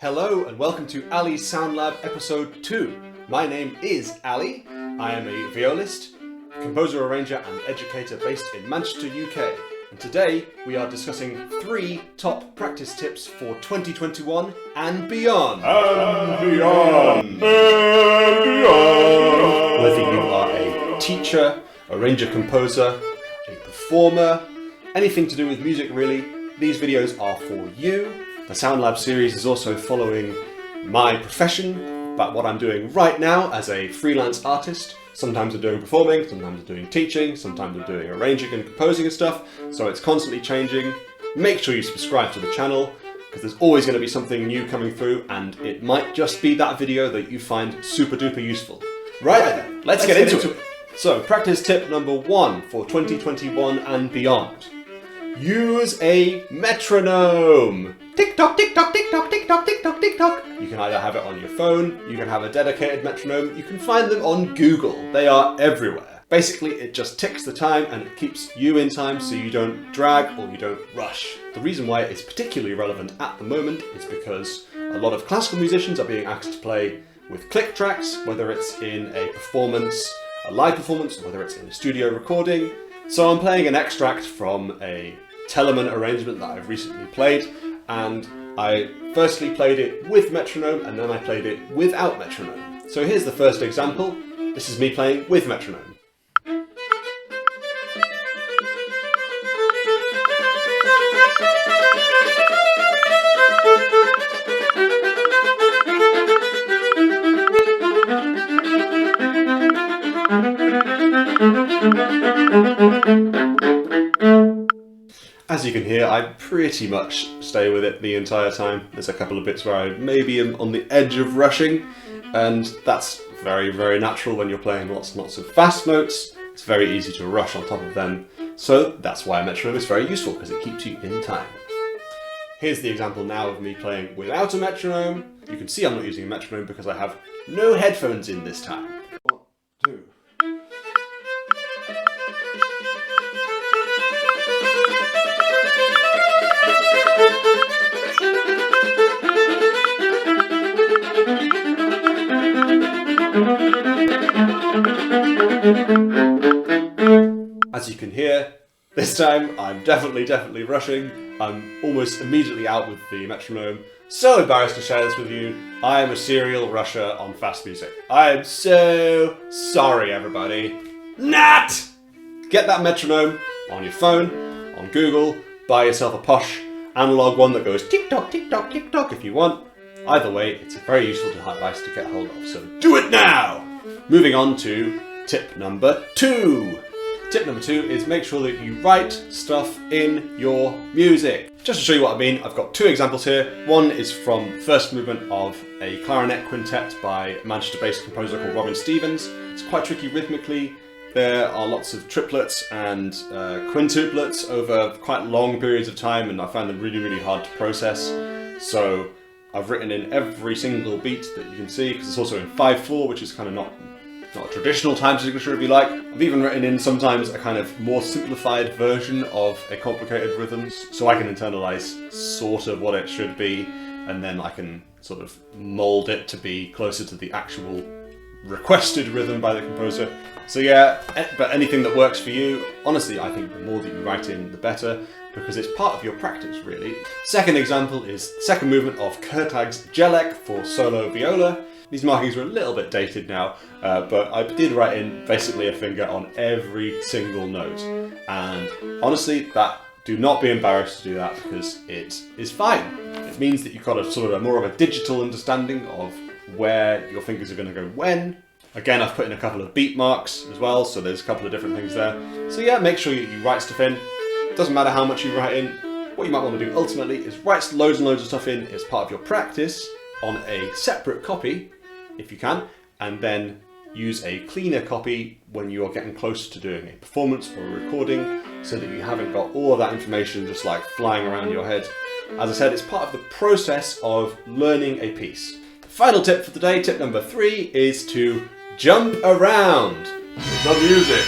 Hello and welcome to Ali's Soundlab episode 2. My name is Ali. I am a violist, composer, arranger and educator based in Manchester, UK. And today we are discussing 3 top practice tips for 2021 and beyond. And Whether you are a teacher, arranger, composer, a performer, anything to do with music really, these videos are for you. The Soundlab series is also following my profession, about what I'm doing right now as a freelance artist. Sometimes I'm doing performing, sometimes I'm doing teaching, sometimes I'm doing arranging and composing and stuff, so it's constantly changing. Make sure you subscribe to the channel, because there's always going to be something new coming through, and it might just be that video that you find super duper useful. Right then, let's get into it. So, practice tip number 1 for 2021 and beyond. Use a metronome! Tick tock, tick tock, tick tock, tick tock, tick tock, tick tock. You can either have it on your phone, you can have a dedicated metronome, you can find them on Google. They are everywhere. Basically, it just ticks the time and it keeps you in time so you don't drag or you don't rush. The reason why it's particularly relevant at the moment is because a lot of classical musicians are being asked to play with click tracks, whether it's in a performance, a live performance, or whether it's in a studio recording. So I'm playing an extract from a Telemann arrangement that I've recently played, and I firstly played it with metronome and then I played it without metronome. So here's the first example. This is me playing with metronome. As you can hear, I pretty much stay with it the entire time. There's a couple of bits where I maybe am on the edge of rushing, and that's very, very natural when you're playing lots and lots of fast notes. It's very easy to rush on top of them. So that's why a metronome is very useful, because it keeps you in time. Here's the example now of me playing without a metronome. You can see I'm not using a metronome because I have no headphones in this time. 1, 2. As you can hear, this time I'm definitely rushing. I'm almost immediately out with the metronome. So embarrassed to share this with you. I am a serial rusher on fast music. I am so sorry, everybody. Nat! Get that metronome on your phone, on Google, buy yourself a posh analog one that goes tick tock, tick tock, tick tock if you want. Either way, it's a very useful device to get hold of, so do it now! Moving on to tip number 2. Tip number 2 is make sure that you write stuff in your music. Just to show you what I mean, I've got 2 examples here. One is from the first movement of a clarinet quintet by a Manchester-based composer called Robin Stevens. It's quite tricky rhythmically. There are lots of triplets and quintuplets over quite long periods of time, and I find them really hard to process. So I've written in every single beat that you can see, because it's also in 5/4, which is kind of not a traditional time signature if you like. I've even written in sometimes a kind of more simplified version of a complicated rhythm, so I can internalize sort of what it should be, and then I can sort of mold it to be closer to the actual requested rhythm by the composer. So yeah, but anything that works for you, honestly, I think the more that you write in, the better, because it's part of your practice, really. Second example is the second movement of Kurtag's Jelek for solo viola. These markings are a little bit dated now, but I did write in basically a finger on every single note. And honestly, do not be embarrassed to do that, because it is fine. It means that you've got a sort of more of a digital understanding of where your fingers are going to go when. Again, I've put in a couple of beat marks as well, so there's a couple of different things there. So yeah, make sure you write stuff in. It doesn't matter how much you write in. What you might want to do ultimately is write loads and loads of stuff in as part of your practice on a separate copy, if you can, and then use a cleaner copy when you are getting closer to doing a performance or a recording, so that you haven't got all of that information just like flying around your head. As I said, it's part of the process of learning a piece. Final tip for today, tip number 3, is to jump around with the music.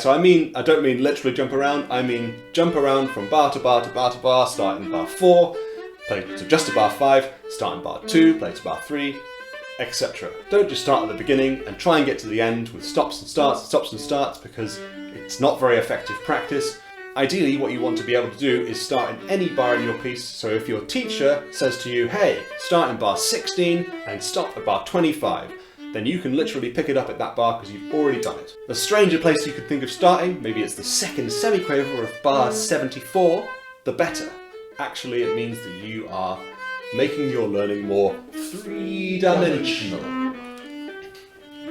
so I don't mean literally jump around, I mean jump around from bar to bar to bar to bar, start in bar 4, play to just to bar 5, start in bar 2, play to bar 3, etc. Don't just start at the beginning and try and get to the end with stops and starts, because it's not very effective practice. Ideally, what you want to be able to do is start in any bar in your piece, so if your teacher says to you, hey, start in bar 16 and stop at bar 25, then you can literally pick it up at that bar because you've already done it. The stranger place you could think of starting, maybe it's the second semiquaver of bar 74, the better. Actually, it means that you are making your learning more three-dimensional.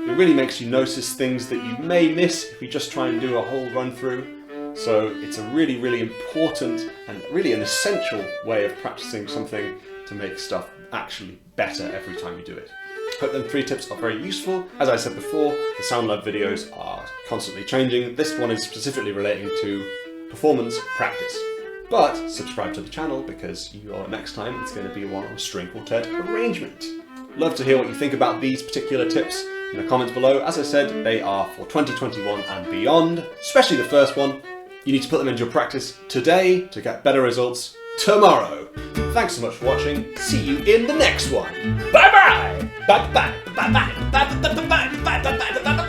It really makes you notice things that you may miss if you just try and do a whole run through. So it's a really, really important and really an essential way of practicing something to make stuff actually better every time you do it. Hope them 3 tips are very useful. As I said before, the Soundlab videos are constantly changing. This one is specifically relating to performance practice. But subscribe to the channel because next time it's going to be one on string quartet arrangement. Love to hear what you think about these particular tips in the comments below. As I said, they are for 2021 and beyond, especially the first one. You need to put them into your practice today to get better results tomorrow. Thanks so much for watching. See you in the next one. Bye bye! Bye bye! Bye bye! Bye bye! Bye bye! Bye bye!